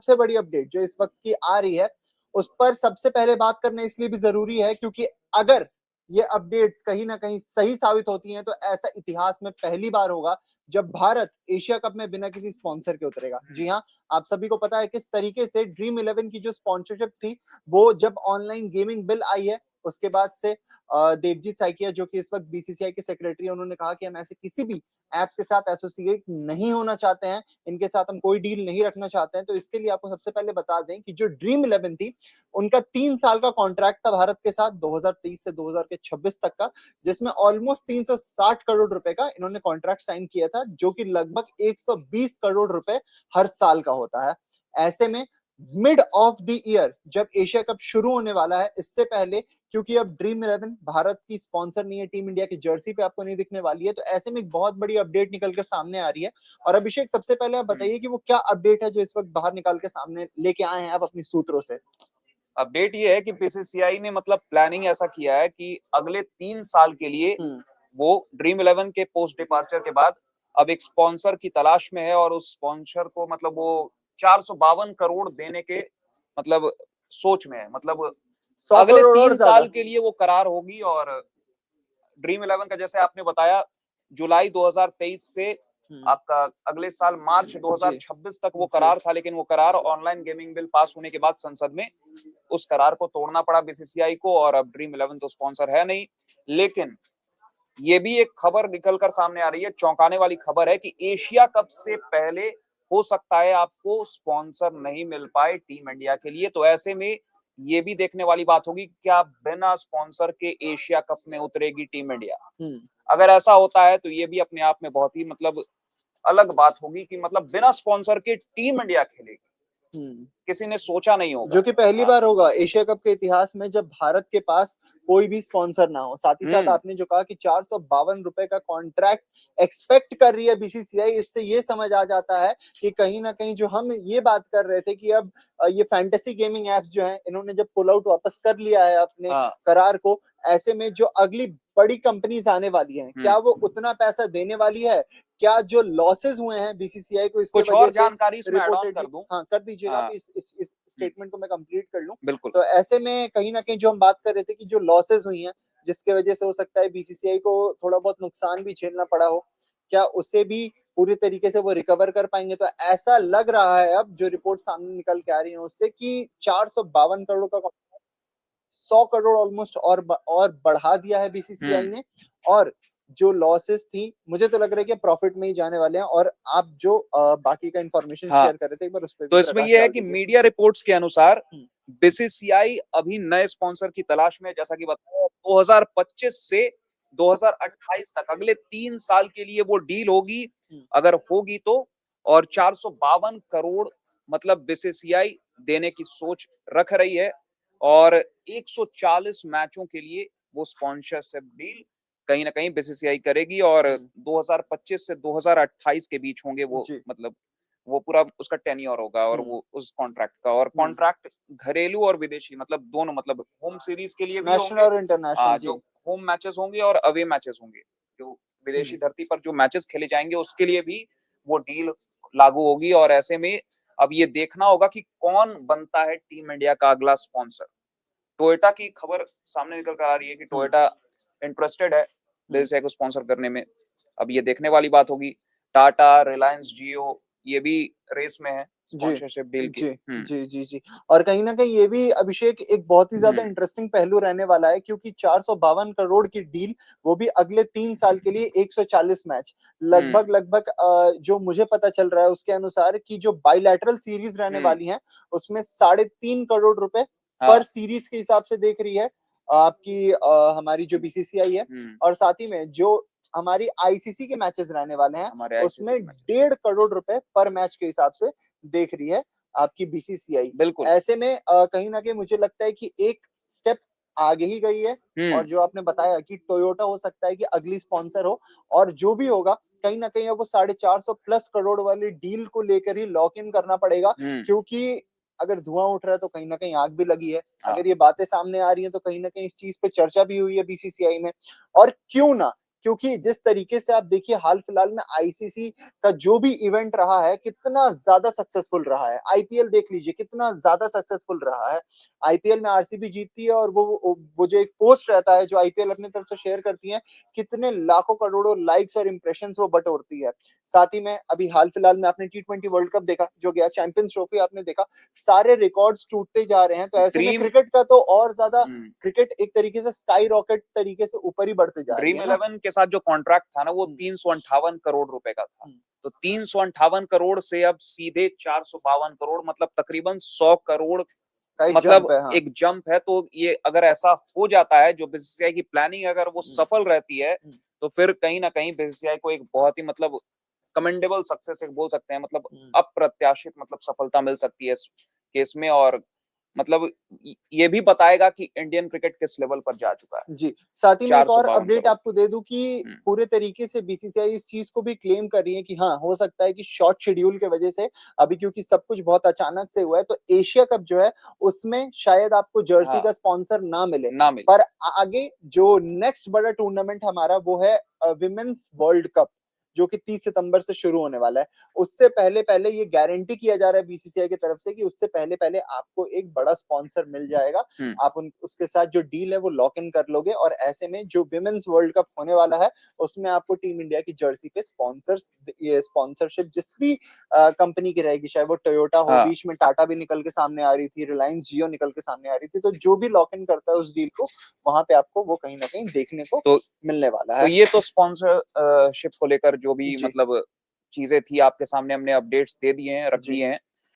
सबसे बड़ी अपडेट जो इस वक्त की आ रही है, उस पर सबसे पहले बात करना इसलिए भी जरूरी है क्योंकि अगर ये अपडेट्स कहीं ना कहीं सही साबित होती हैं तो ऐसा इतिहास में पहली बार होगा जब भारत एशिया कप में बिना किसी स्पॉन्सर के उतरेगा। जी हाँ, आप सभी को पता है किस तरीके से ड्रीम इलेवन की जो स्पॉन्सरशिप थी वो जब ऑनलाइन गेमिंग बिल आई है उसके बाद से देवजीत साइकिया जो कि इस वक्त बीसीसीआई के सेक्रेटरी है, उन्होंने कहा कि हम ऐसे किसी भी ऐप के साथ एसोसिएट नहीं होना चाहते हैं, इनके साथ हम कोई डील नहीं रखना चाहते हैं। तो इसके लिए आपको सबसे पहले बता दें कि जो ड्रीम इलेवन थी उनका 3 साल का कॉन्ट्रैक्ट था भारत के साथ 2023 से 2026 तक का, जिसमें ऑलमोस्ट 360 करोड़ रुपए का इन्होंने कॉन्ट्रैक्ट साइन किया था, जो कि लगभग 120 करोड़ रुपए हर साल का होता है। ऐसे में मिड ऑफ द ईयर जब एशिया कप शुरू होने वाला है, इससे पहले क्योंकि अब ड्रीम इलेवन भारत की स्पॉन्सर नहीं है, टीम इंडिया की जर्सी पे आपको नहीं दिखने वाली है, तो ऐसे में एक बहुत बड़ी अपडेट निकल कर सामने आ रही है। और अभिषेक सबसे पहले आप बताइए कि वो क्या अपडेट है जो इस वक्त बाहर निकाल के सामने लेके आए हैं आप अपनी सूत्रों से। अपडेट ये है कि बीसीसीआई ने मतलब प्लानिंग ऐसा किया है कि अगले 3 साल के लिए वो ड्रीम इलेवन के पोस्ट डिपार्चर के बाद अब एक स्पॉन्सर की तलाश में है, और उस स्पॉन्सर को मतलब वो 452 करोड़ देने के मतलब सोच में है। मतलब 100 अगले करोड़ और 3 साल ज्यादा। के लिए वो करार होगी। और ड्रीम इलेवन का जैसे आपने बताया जुलाई 2023 से आपका अगले साल मार्च 2026 तक वो करार था, लेकिन वो करार ऑनलाइन गेमिंग बिल पास होने के बाद संसद में उस करार को तोड़ना पड़ा बीसीसीआई को, और अब ड्रीम इलेवन तो स्पॉन्सर है नहीं। लेकिन ये भी एक खबर निकलकर सामने आ रही है, चौंकाने वाली खबर है कि एशिया कप से पहले हो सकता है आपको स्पॉन्सर नहीं मिल पाए टीम इंडिया के लिए। तो ऐसे में ये भी देखने वाली बात होगी क्या बिना स्पॉन्सर के एशिया कप में उतरेगी टीम इंडिया। अगर ऐसा होता है तो ये भी अपने आप में बहुत ही मतलब अलग बात होगी कि मतलब बिना स्पॉन्सर के टीम इंडिया खेलेगी, किसी ने सोचा नहीं होगा। जो कि पहली बार होगा एशिया कप के इतिहास में जब भारत के पास कोई भी स्पॉन्सर ना हो। साथ ही साथ आपने जो कहा कि 452 रुपए का कॉन्ट्रैक्ट एक्सपेक्ट कर रही है बीसीसीआई, इससे ये समझ आ जाता है कि कहीं ना कहीं जो हम ये बात कर रहे थे कि अब ये फैंटेसी गेमिंग एप्स जो हैं इन्होंने जब पुल आउट वापस कर लिया है अपने करार को, ऐसे में जो अगली बड़ी कंपनीज आने वाली हैं क्या वो उतना पैसा देने वाली है? क्या जो लॉसेस हुए हैं बीसीसीआई को इसके कुछ वजह और से जानकारी इसमें ऐड ऑन कर दूं? हाँ कर दीजिएगा, इस स्टेटमेंट को मैं कंप्लीट कर लूं। बिल्कुल। तो ऐसे में कहीं ना कहीं जो हम बात कर रहे थे कि जो लॉसेस हुई हैं जिसके वजह से हो सकता है बीसीसीआई को थोड़ा बहुत नुकसान भी झेलना पड़ा हो, क्या उसे भी पूरी तरीके से वो रिकवर कर पाएंगे? तो ऐसा लग रहा है अब जो रिपोर्ट सामने निकल के आ रही है उससे कि 452 करोड़ का 100 करोड़ ऑलमोस्ट और बढ़ा दिया है बीसीसीआई ने। और जो लॉसेस थी मुझे तो लग रहा है कि प्रॉफिट में ही जाने वाले हैं। और आप जो बाकी का इंफॉर्मेशन शेयर कर रहे थे एक बार उस पर तो इसमें यह है कि मीडिया रिपोर्ट्स के अनुसार बीसीसीआई अभी नए स्पॉन्सर की तलाश में, जैसा कि बताया 2025 से 2028 तक अगले 3 साल के लिए वो डील होगी अगर होगी तो। और 452 करोड़ मतलब बीसीसीआई देने की सोच रख रही है, और 140 मैचों के लिए वो स्पॉन्सरशिप डील कहीं ना कहीं बीसीसीआई करेगी। और 2025 से 2028 के बीच होंगे वो, मतलब वो पूरा उसका टेन्योर होगा और वो उस कॉन्ट्रैक्ट का। और कॉन्ट्रैक्ट घरेलू और विदेशी मतलब दोनों, मतलब होम सीरीज के लिए भी नेशनल होंगे, और इंटरनेशनल जो होम मैचेस होंगे और अवे मैचेस होंगे, जो विदेशी धरती पर जो मैचेस खेले जाएंगे उसके लिए भी वो डील लागू होगी। और ऐसे में अब ये देखना होगा कि कौन बनता है टीम इंडिया का अगला स्पॉन्सर। टोयोटा की खबर सामने निकल कर आ रही है कि टोयोटा इंटरेस्टेड है बीसीसीआई को स्पॉन्सर करने में। अब ये देखने वाली बात होगी। टाटा, रिलायंस जियो ये भी रेस में है स्पॉन्सरशिप डील की। जी। और कहीं ना कहीं ये भी अभिषेक एक बहुत ही ज्यादा इंटरेस्टिंग पहलू रहने वाला है क्योंकि 452 करोड़ की डील, वो भी अगले 3 साल के लिए 140 मैच लगभग जो मुझे पता चल रहा है उसके अनुसार कि जो बाइलैटरल सीरीज रहने वाली हैं उसमें 3.5 करोड़ रुपए पर सीरीज के हिसाब से देख रही है आपकी हमारी जो बीसीसीआई है। और साथ ही में जो हमारी आईसीसी के मैचेस रहने वाले हैं उसमें 1.5 करोड़ रुपए पर मैच के हिसाब से देख रही है आपकी बीसीसीआई। बिल्कुल। ऐसे में कहीं ना कहीं मुझे लगता है कि एक स्टेप आगे ही गई है। और जो आपने बताया कि टोयोटा हो सकता है कि अगली स्पॉन्सर हो, और जो भी होगा कहीं ना कहीं अब वो 450 प्लस करोड़ वाली डील को लेकर ही लॉक इन करना पड़ेगा, क्योंकि अगर धुआं उठ रहा है तो कहीं ना कहीं आग भी लगी है। अगर ये बातें सामने आ रही हैं तो कहीं ना कहीं इस चीज पे चर्चा भी हुई है बीसीसीआई में। और क्यों ना क्योंकि जिस तरीके से आप देखिए हाल फिलहाल में आईसीसी का जो भी इवेंट रहा है कितना ज्यादा सक्सेसफुल रहा है। आईपीएल देख लीजिए कितना ज्यादा सक्सेसफुल रहा है। आईपीएल में आरसीबी जीतती है और वो जो एक पोस्ट रहता है जो आईपीएल अपनी तरफ से शेयर करती है, कितने लाखों करोड़ों लाइक्स और इंप्रेशंस वो बटोरती है। साथ ही में अभी हाल फिलहाल में आपने टी20 वर्ल्ड कप देखा जो गया, चैंपियंस ट्रॉफी आपने देखा, सारे रिकॉर्ड्स टूटते जा रहे हैं। तो ऐसे में ड्रीम क्रिकेट का तो और ज्यादा, क्रिकेट एक तरीके से स्काई रॉकेट तरीके से ऊपर ही बढ़ते जा रही ड्रीम है ना। 11 के साथ जो कॉन्ट्रैक्ट था ना वो 358 करोड़ रुपए का था। तो 358 करोड़ से अब सीधे 452 करोड़, मतलब तकरीबन 100 करोड़, का एक मतलब जंप है। हाँ। एक जंप है। तो ये अगर ऐसा हो जाता है, जो बीसीसीआई की प्लानिंग अगर वो सफल रहती है, तो फिर कहीं ना कहीं बीसीसीआई को एक बहुत ही मतलब कमेंडेबल सक्सेस एक बोल सकते हैं, मतलब अप्रत्याशित मतलब सफलता मिल सकती है इस केस में। और मतलब ये भी बताएगा कि इंडियन क्रिकेट किस लेवल पर जा चुका है। जी, साथ ही में एक और 452 अपडेट करोड़। आपको दे दूं कि पूरे तरीके से बीसीसीआई इस चीज को भी क्लेम कर रही है कि हाँ, हो सकता है कि शॉर्ट शेड्यूल के वजह से अभी, क्योंकि सब कुछ बहुत अचानक से हुआ है, तो एशिया कप जो है उसमें शायद आपको जर्सी का स्पॉन्सर ना मिले। ना मिले। पर आगे जो नेक्स्ट बड़ा टूर्नामेंट हमारा वो है विमेन्स वर्ल्ड कप, जो कि 30 सितंबर से शुरू होने वाला है। उससे पहले पहले ये गारंटी किया जा रहा है बीसीसीआई की तरफ से कि उससे पहले पहले आपको एक बड़ा स्पॉन्सर मिल जाएगा। आप उसके साथ जो डील है वो लॉक इन कर लोगे, और ऐसे में जो विमेन्स वर्ल्ड कप होने वाला है उसमें आपको टीम इंडिया की जर्सी पे ये स्पॉन्सरशिप जिस भी कंपनी की रहेगी, चाहे वो टोयोटा हो, बीच में टाटा भी निकल के सामने आ रही थी, रिलायंस जियो निकल के सामने आ रही थी, तो जो भी लॉक इन करता है उस डील को, वहां पे आपको वो कहीं ना कहीं देखने को मिलने वाला है। तो ये तो स्पॉन्सरशिप को लेकर जो भी मतलब चीजें थी आपके सामने हमने अपडेट्स दे दिए हैं, रख दिए हैं।